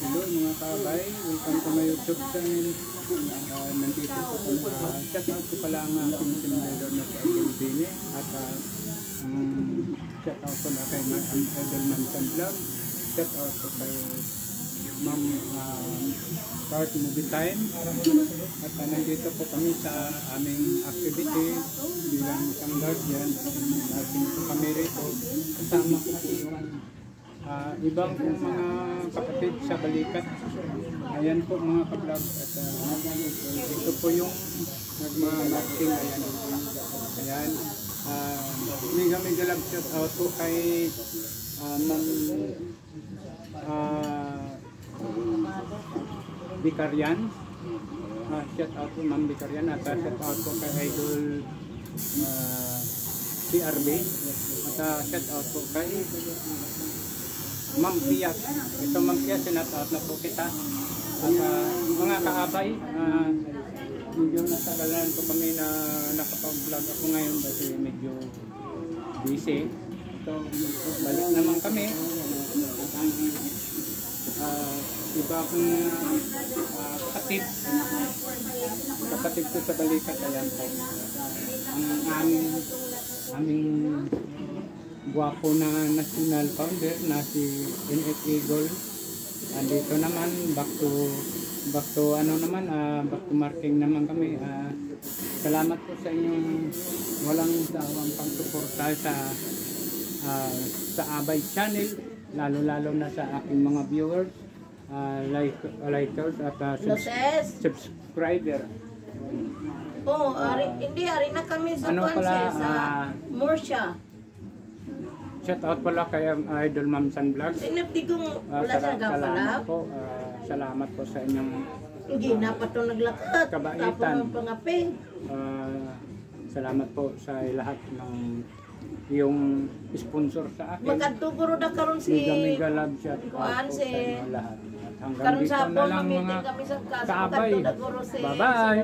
Hello mga kabay, welcome to my YouTube channel. Nandito po kami. Shout out ko pala ang aking sinunod na si Idol Bini. At shout out ko na kay Idol Mansan Vlog. Shout out ko kay Ma'am Start Movie Time. At nandito po kami sa aming activity bilang isang guardian. Natin po kami rito. Kasama ko po yung ibang mga kapatid sa balikat. Ayan po mga ka-vlog. At ito po yung nagma-marking. Ayan. Mega love shout out po kay Ma'am Bicarian. Shout out po Ma'am Bicarian. At shout out po kay Idol CRB. At shout out po kay Ma'am Piat. Ito Ma'am Piat, sinat-out na po kita. At mga kaabay, medyo natagalan po kami na nakapag-vlog ako ngayon kasi medyo busy. So, balik naman kami. At iba akong kapatid ko sa balikat. Ayan po. Ang aming guwapo na national founder na si NF Eagle. Andito naman back to ano naman back to marking naman kami. Salamat po sa inyong walang sawang pagsuporta sa Abay channel, lalo na sa aking mga viewers, likers at subscriber. Ari na kami sa ano pala, sa Morsha. Shout out pala kay Idol Ma'am San Vlog. Salamat po. Salamat po sa inyong hindi na pa ito naglakat. kabaitan. Pangaping. Salamat po sa lahat ng yung sponsor sa akin. Magkatuguro na karon si Mega love shout out po sa inyo lahat. At hanggang dito na lang mga kaabay. Bye-bye!